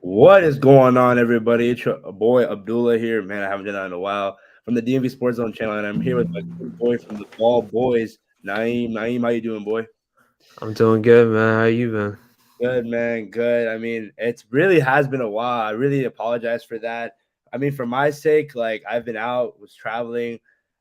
What is going on, everybody? It's your boy Abdullah here. Man, I haven't done that in a while. From the DMVSportsZone channel, and I'm here with my good boy from the Ball Boys, Naeem. Naeem, how you doing, boy? I'm doing good, man. How you been? Good, man. Good. I mean, it really has been a while. I really apologize for that. I mean, for my sake, like I've been out, was traveling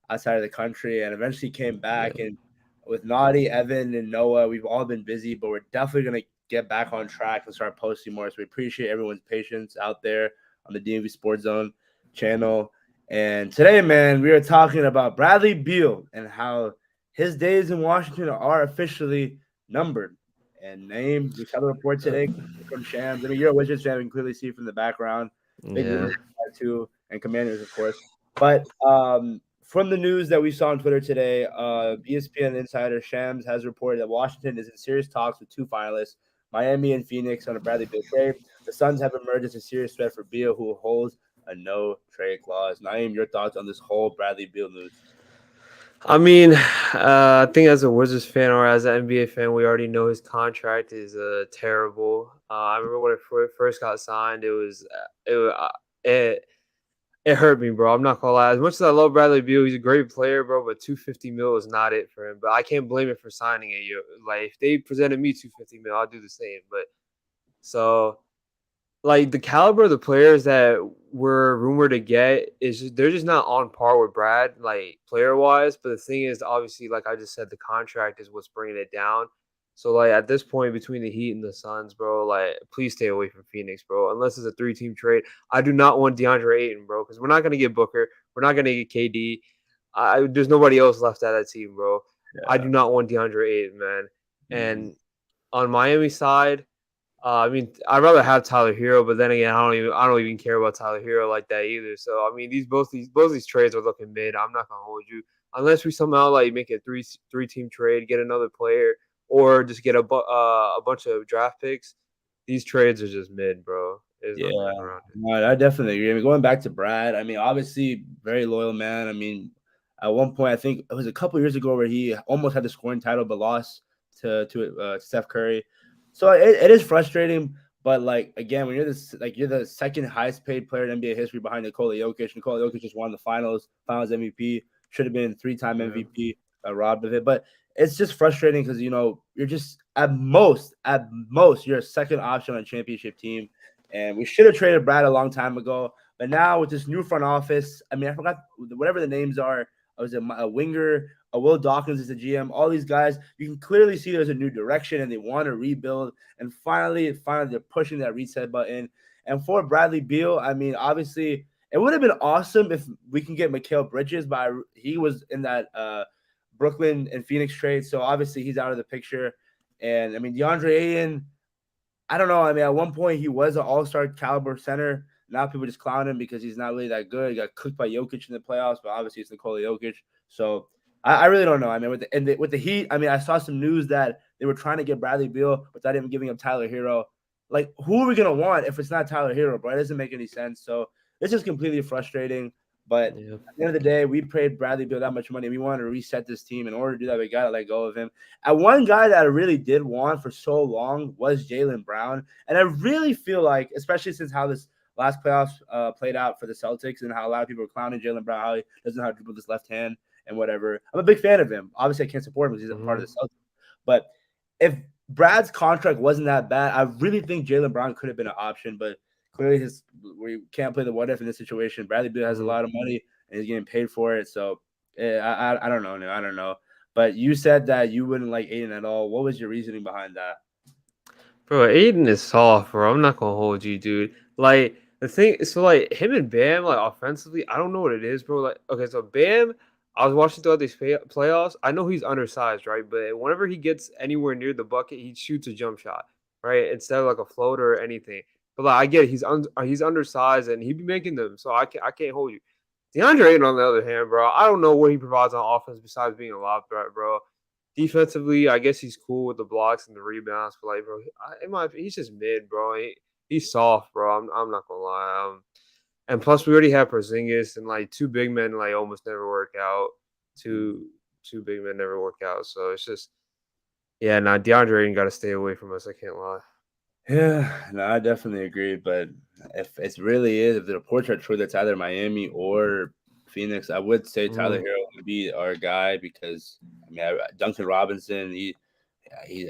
outside of the country, and eventually came back. Yeah. And with Naughty, Evan, and Noah, we've all been busy, but we're definitely gonna get back on track and start posting more. So we appreciate everyone's patience out there on the DMV Sports Zone channel. And today, man, we are talking about Bradley Beal and how his days in Washington are officially numbered and name. We saw the report Uh, today from Shams. I mean, you're a Wizards fan. We can clearly see from the background. Big yeah. Wizards fan too, and Commanders, of course. But from the news that we saw on Twitter today, ESPN insider Shams has reported that Washington is in serious talks with two finalists, Miami and Phoenix, on a Bradley Beal trade. The Suns have emerged as a serious threat for Beal, who holds a no trade clause. Naeem, your thoughts on this whole Bradley Beal news? I mean, I think as a Wizards fan or as an NBA fan, we already know his contract is terrible. I remember when it first got signed, it it hurt me, bro. I'm not gonna lie. As much as I love Bradley Beal, he's a great player, bro. But 250 mil is not it for him. But I can't blame it for signing it. Like if they presented me 250 mil, I'll do the same. But so like the caliber of the players that were rumored to get they're just not on par with Brad, like player wise. But the thing is, obviously, like I just said, the contract is what's bringing it down. So like at this point, between the Heat and the Suns, bro, like please stay away from Phoenix, bro. Unless it's a 3-team trade, I do not want DeAndre Ayton, bro, because we're not gonna get Booker, we're not gonna get KD. There's nobody else left at that team, bro. I Yeah. do not want DeAndre Ayton, man. And on Miami side. I mean, I'd rather have Tyler Hero, but then again, I don't even care about Tyler Hero like that either. So I mean, both these trades are looking mid. I'm not gonna hold you unless we somehow like make a three team trade, get another player, or just get a bunch of draft picks. These trades are just mid, bro. There's Yeah, nothing around it. no, I definitely agree. I mean, going back to Brad, I mean, obviously, very loyal man. I mean, at one point, I think it was a couple years ago where he almost had the scoring title but lost to Steph Curry. So it is frustrating. But like again, when you're the second highest paid player in NBA history behind Nikola Jokic. Nikola Jokic just won the Finals MVP. Should have been 3-time Yeah. MVP. Robbed of it, but it's just frustrating because you're just at most you're a second option on a championship team, and we should have traded Brad a long time ago. But now with this new front office, I mean, I forgot whatever the names are. I was a winger. Will Dawkins is the GM. All these guys, you can clearly see there's a new direction, and they want to rebuild. And finally, they're pushing that reset button. And for Bradley Beal, I mean, obviously, it would have been awesome if we can get Mikal Bridges, but he was in that Brooklyn and Phoenix trade, so obviously he's out of the picture. And I mean, DeAndre Ayton, I don't know. I mean, at one point he was an all-star caliber center. Now people just clown him because he's not really that good. He got cooked by Jokic in the playoffs, but obviously it's Nikola Jokic. So I really don't know. I mean, with the Heat, I mean, I saw some news that they were trying to get Bradley Beal without even giving up Tyler Hero. Like, who are we gonna want if it's not Tyler Hero, bro? It doesn't make any sense. So this is completely frustrating. But Yeah. at the end of the day, we paid Bradley Beal that much money. We wanted to reset this team. In order to do that, we got to let go of him. And one guy that I really did want for so long was Jaylen Brown. And I really feel like, especially since how this last playoffs played out for the Celtics and how a lot of people were clowning Jaylen Brown, how he doesn't know how to dribble this left hand and whatever. I'm a big fan of him. Obviously, I can't support him because he's a part of Hmm. the Celtics. But if Brad's contract wasn't that bad, I really think Jaylen Brown could have been an option. But clearly, we can't play the what if in this situation. Bradley Beal has a Hmm. lot of money and he's getting paid for it. So I don't know. I don't know. But you said that you wouldn't like Aiden at all. What was your reasoning behind that? Bro, Aiden is soft, bro. I'm not gonna hold you, dude. Like the thing, so like him and Bam, like offensively, I don't know what it is, bro. Like, okay, so Bam, I was watching throughout these playoffs. I know he's undersized, right? But whenever he gets anywhere near the bucket, he shoots a jump shot, right? Instead of like a floater or anything. But like, I get it, he's undersized and he be making them, so I can't hold you. DeAndre Ayton, on the other hand, bro, I don't know what he provides on offense besides being a lob threat, bro. Defensively, I guess he's cool with the blocks and the rebounds, but like, bro, he's just mid, bro. He's soft, bro. I'm not gonna lie. And plus, we already have Porzingis, and like two big men like almost never work out. Two big men never work out, so it's just yeah. Now DeAndre ain't got to stay away from us. I can't lie. Yeah, no, I definitely agree. But if it really is, if the reports are true, that's either Miami or Phoenix. I would say Tyler Mm, Hero would be our guy because I mean Duncan Robinson, he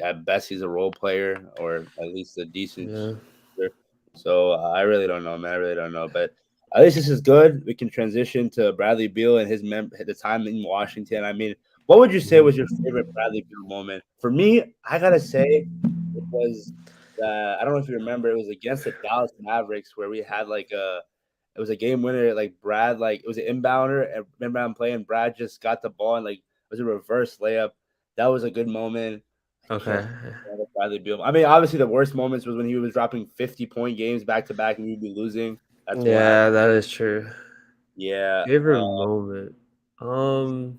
at best he's a role player or at least a decent yeah. shooter. So I really don't know, man. I really don't know, but at least this is good. We can transition to Bradley Beal and the time in Washington. I mean, what would you say was your Mhm. favorite Bradley Beal moment? For me, I gotta say it was I don't know if you remember. It was against the Dallas Mavericks where we had it was a game winner. Like Brad, like it was an inbounder. And remember, I'm playing. Brad just got the ball and like it was a reverse layup. That was a good moment. I can't Okay. stand Bradley Beal. I mean, obviously the worst moments was when he was dropping 50-point games back to back and we'd be losing. That's what happened. Yeah, that is true. Yeah. Favorite moment. Um,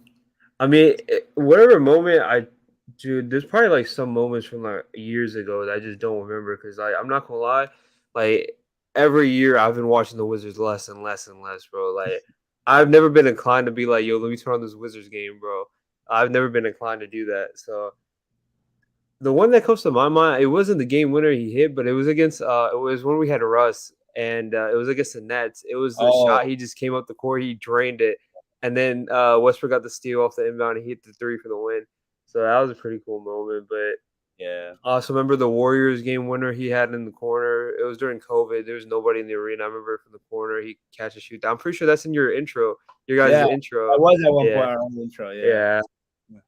I mean, whatever moment dude, there's probably like some moments from like years ago that I just don't remember because I'm not gonna lie, like every year I've been watching the Wizards less and less and less, bro. Like I've never been inclined to be like, yo, let me turn on this Wizards game, bro. I've never been inclined to do that. So the one that comes to my mind, it wasn't the game winner he hit, but it was against it was when we had Russ and it was against the Nets. It was the shot Oh he just came up the court, he drained it, and then Westbrook got the steal off the inbound and he hit the three for the win. So that was a pretty cool moment. But yeah. I also remember the Warriors game winner he had in the corner. It was during COVID. There was nobody in the arena. I remember from the corner he catch a shoot. I'm pretty sure that's in your intro, your guys' Yeah. intro. I was at one Yeah, point our own intro. Yeah. yeah.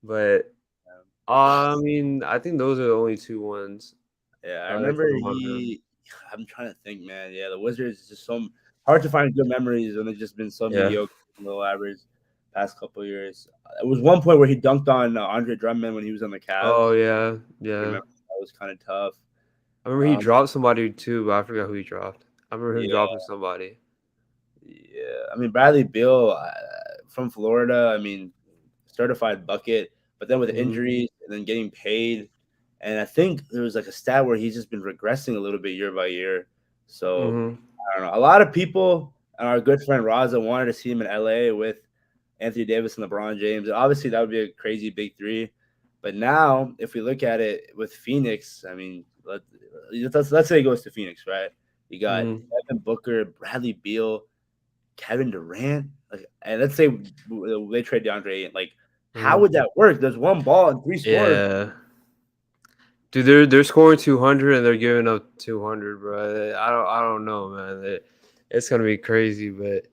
But Yeah. I mean, I think those are the only two ones. Yeah, I That remember come to mind. I'm trying to think, man. Yeah, the Wizards is just so hard to find good memories when they've just been so Yeah. mediocre, low average past couple of years. It was one point where he dunked on Andre Drummond when he was on the Oh, Cavs. yeah, I yeah. remember that was kind of tough. I remember he Um, dropped somebody too, but I forgot who he dropped. I remember him yeah, dropping somebody. yeah. I mean, Bradley Beal from Florida. I mean, certified bucket, but then with Mhm, injuries and then getting paid, and I think there was like a stat where he's just been regressing a little bit year by year. So mhm, I don't know. A lot of people and our good friend Raza wanted to see him in LA with Anthony Davis and LeBron James. Obviously, that would be a crazy big three. But now, if we look at it with Phoenix, I mean, let's say he goes to Phoenix, right? You got mhm, Devin Booker, Bradley Beal, Kevin Durant, like, and let's say they trade DeAndre Ayton. Like, how mhm. would that work? There's one ball and three scores. Yeah. Dude, they're scoring 200 and they're giving up 200, bro. I don't know, man. It's gonna be crazy, but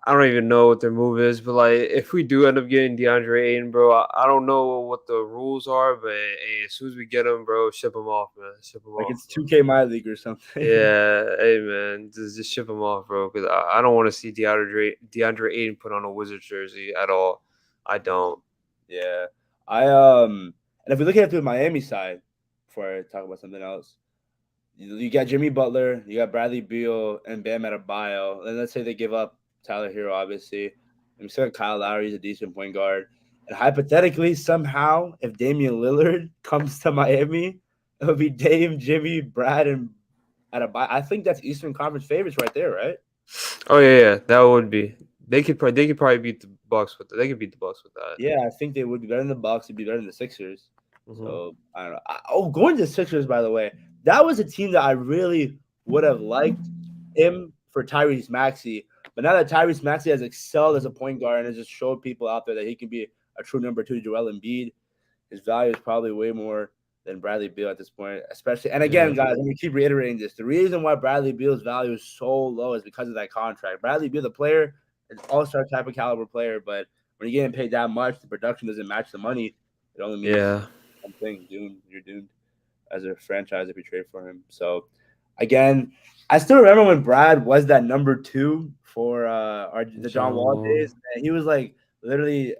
I don't even know what their move is. But like, if we do end up getting DeAndre Ayton, bro, I don't know what the rules are, but hey, as soon as we get him, bro, ship him off, man. Ship him Like off, it's bro. 2K My League or something. Yeah, hey man, just ship him off, bro. Because I don't want to see DeAndre Ayton put on a Wizards jersey at all. I don't. Yeah. And if we look at it through the Miami side, before I talk about something else, you got Jimmy Butler, you got Bradley Beal, and Bam Adebayo. And let's say they give up Tyler Hero, obviously. And we still got Kyle Lowry, he's a decent point guard. And hypothetically, somehow, if Damian Lillard comes to Miami, it would be Dame, Jimmy, Brad, and Adebayo. I think that's Eastern Conference favorites right there, right? Oh yeah, that would be. They could probably beat the Bucks with that. They could beat the Bucks with that. Yeah, I think they would be better than the Bucks. It'd be better than the Sixers. Hmm. So I don't know. Going to the Sixers, by the way, that was a team that I really would have liked him for Tyrese Maxey. But now that Tyrese Maxey has excelled as a point guard and has just showed people out there that he can be a true number two to Joel Embiid, his value is probably way more than Bradley Beal at this point. Especially, and again, Yeah, guys, let me keep reiterating this: the reason why Bradley Beal's value is so low is because of that contract. Bradley Beal, the player, an all-star type of caliber player, but when you're getting paid that much, the production doesn't match the money. It only means yeah. one thing: doomed. You're doomed as a franchise if you trade for him. So, again, I still remember when Brad was that number two for the John John Wall Wall. days. And he was like literally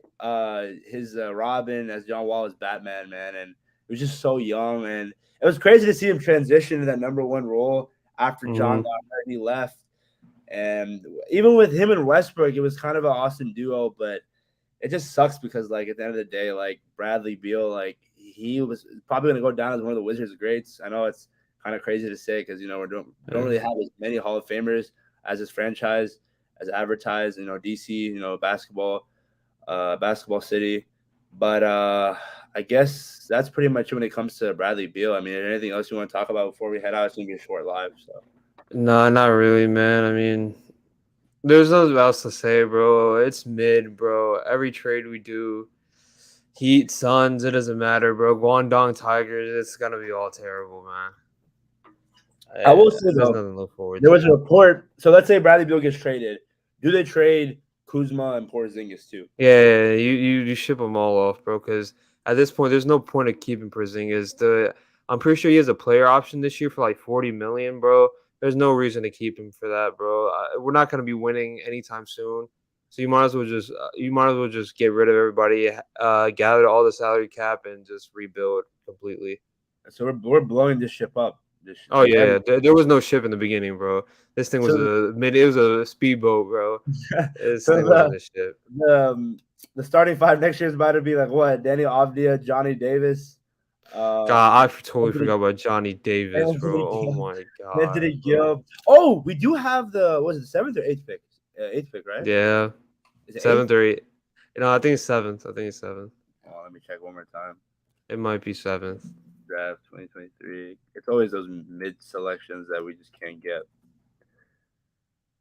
his Robin as John Wall was Batman, man, and he was just so young, and it was crazy to see him transition to that number one role after John got Hmm. hurt and he left. And even with him and Westbrook, it was kind of an awesome duo, but it just sucks because like at the end of the day, like Bradley Beal, like he was probably going to go down as one of the Wizards' greats. I know it's kind of crazy to say because we don't Yeah. really have as many Hall of Famers as this franchise as advertised. DC, basketball city, but I guess that's pretty much it when it comes to Bradley Beal. I mean, is there anything else you want to talk about before we head out? It's gonna be a short live, so. Nah, not really, man. I mean, there's nothing else to say, bro. It's mid, bro. Every trade we do, Heat, Suns, it doesn't matter, bro. Guangdong Tigers, it's gonna be all terrible, man. I will say There's though, nothing to look forward there was a to. report. So let's say Bradley Beal gets traded. Do they trade Kuzma and Porzingis too? Yeah, you ship them all off, bro. Because at this point, there's no point of keeping Porzingis. I'm pretty sure he has a player option this year for like 40 million, bro. There's no reason to keep him for that, bro. We're not gonna be winning anytime soon, so you might as well just get rid of everybody, gather all the salary cap, and just rebuild completely. So we're blowing this ship up. Oh yeah, there was no ship in the beginning, bro. This thing was So it was a speedboat, bro. This so thing wasn't a ship. the starting five next year is about to be like what? Daniel Avdia, Johnny Davis. God, I totally Anthony, forgot about Johnny Davis, bro. Anthony Oh Gill. my god, Anthony bro. Gill. Oh, we do have was it seventh or eighth pick? Eighth pick, right? Yeah, Is it eighth? seventh or eighth. I think it's seventh. I think it's seventh. Oh, let me check one more time. It might be seventh. Draft 2023. It's always those mid selections that we just can't get.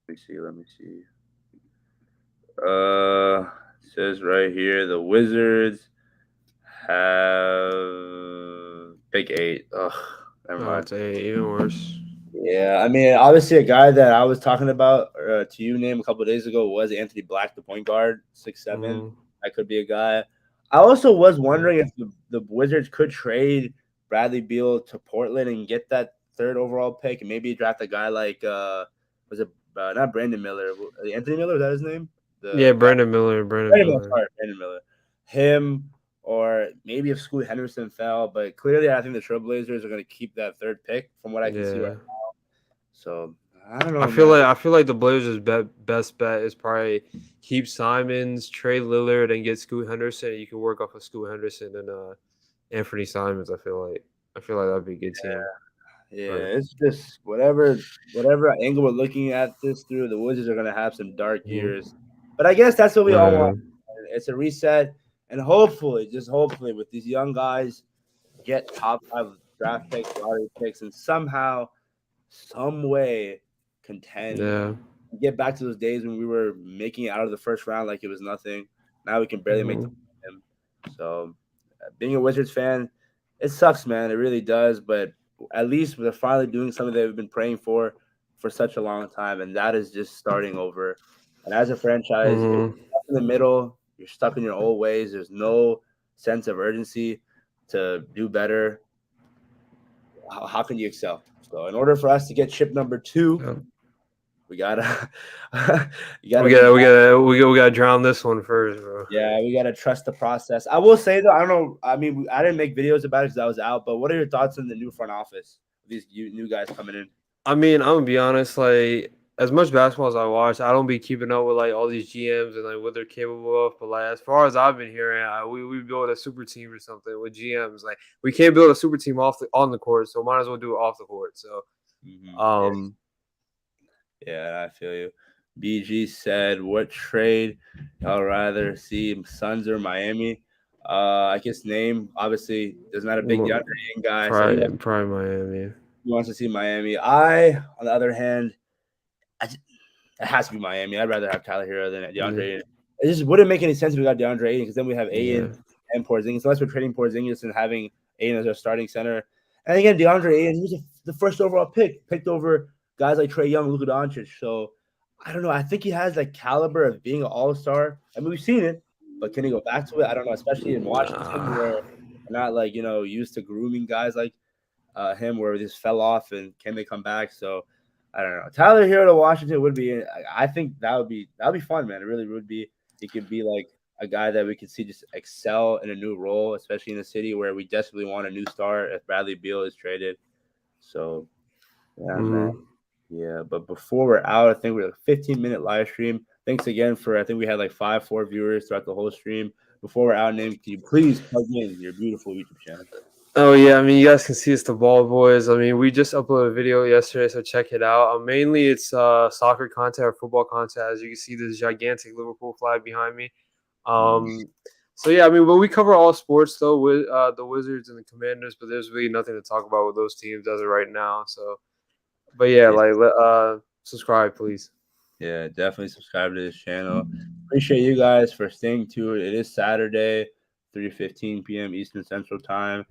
Let me see. Let me see. It says right here the Wizards have pick 8. Ugh, never Oh, mind. it's even worse. Yeah, I mean, obviously, a guy that I was talking about to you, name a couple of days ago was Anthony Black, the point guard, 6'7". Mm-hmm. That could be a guy. I also was Yeah. wondering if the Wizards could trade Bradley Beal to Portland and get that third overall pick, and maybe draft a guy like was it not Brandon Miller, Anthony Miller? Was that his name? Yeah, The Brandon Miller. Brandon Brandon Miller, Miller. sorry, Brandon Miller. Him or maybe if Scoot Henderson fell, but clearly I think the Trailblazers are going to keep that third pick from what I can see right Yeah. now. So I don't know, man. I feel like the Blazers' best bet is probably keep Simons, trade Lillard, and get Scoot Henderson. You can work off of Scoot Henderson and Anthony Simons. I feel like that'd be a good team. Yeah, But it's just whatever angle we're looking at this through, the Wizards are going to have some dark years. But I guess that's what we all want. It's a reset, and hopefully, just hopefully, with these young guys, get top 5 draft picks, lottery picks, and somehow, some way, contend. yeah. Get back to those days when we were making it out of the first round like it was nothing. Now we can barely make the him. So, being a Wizards fan, it sucks, man. It really does. But at least they're finally doing something they've been praying for such a long time, and that is just starting over. And as a franchise, if you're stuck in the middle, you're stuck in your old ways. There's no sense of urgency to do better. How can you excel? So, in order for us to get chip number 2, we gotta, we gotta drown this one first, bro. Yeah, we gotta trust the process. I will say though, I don't know. I mean, I didn't make videos about it because I was out. But what are your thoughts on the new front office? These new guys coming in. I mean, I'm gonna be honest. Like, as much basketball as I watch, I don't be keeping up with like all these GMs and like what they're capable of. But like, as far as I've been hearing, we build a super team or something with GMs. Like, we can't build a super team on the court, so might as well do it off the court. So, Yeah, I feel you. BG said, "What trade y'all rather see, Suns or Miami?" I guess Naeem obviously is not a big DeAndre Ayton guy, so probably Miami. He wants to see Miami. I, on the other hand, it has to be Miami. I'd rather have Tyler Hero than DeAndre Ayton. It just wouldn't make any sense if we got DeAndre Ayton because then we have Ayton and Porzingis. Unless we're trading Porzingis and having Ayton as our starting center. And again, DeAndre Ayton, he was the first overall picked over guys like Trae Young, Luka Doncic. So I don't know. I think he has that caliber of being an all-star. I mean, we've seen it, but can he go back to it? I don't know, especially in Washington where we're not like, used to grooming guys like him where this fell off and can they come back? So I don't know. Tyler Hero to Washington would be. I think that would be fun, man. It really would be. He could be like a guy that we could see just excel in a new role, especially in a city where we desperately want a new star if Bradley Beal is traded. So yeah, man. Yeah, but before we're out, I think we're a 15-minute live stream. Thanks again for I think we had like 4 viewers throughout the whole stream. Before we're out, Naeem, can you please plug in your beautiful YouTube channel? Oh yeah, I mean you guys can see it's the Ball Boys. I mean we just uploaded a video yesterday, so check it out. Mainly it's soccer content or football content. As you can see, this gigantic Liverpool flag behind me. So yeah, I mean, but we cover all sports though with the Wizards and the Commanders, but there's really nothing to talk about with those teams as of right now. So, but yeah, Yeah. like subscribe, please. Yeah, definitely subscribe to this channel. Appreciate you guys for staying tuned. It is Saturday, 3:15 p.m. Eastern Central Time.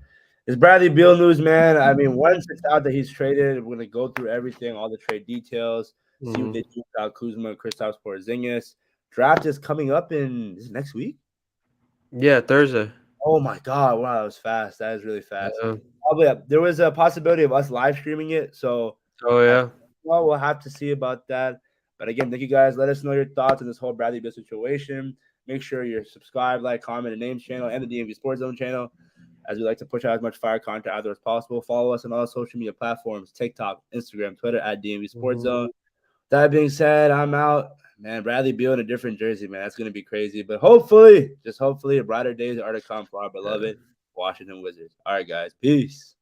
It's Bradley Beal news, man. I mean, once it's out that he's traded, we're gonna go through everything, all the trade details, see what Mm-hmm. they do about Kuzma and Kristaps Porzingis. Draft is coming up is it next week? Yeah, Thursday. Oh my God! Wow, that was fast. That is really fast. Yeah. Probably there was a possibility of us live streaming it, so Oh yeah. well, we'll have to see about that. But again, thank you guys. Let us know your thoughts on this whole Bradley Beal situation. Make sure you're subscribed, like, comment, and names channel and the DMV Sports Zone channel, as we like to push out as much fire content out there as possible. Follow us on all social media platforms: TikTok, Instagram, Twitter at DMV Sports Mm-hmm. Zone. That being said, I'm out. Man, Bradley Beal in a different jersey, man. That's gonna be crazy. But hopefully, just hopefully, brighter days are to come for our Yeah. beloved Washington Wizards. All right, guys. Peace.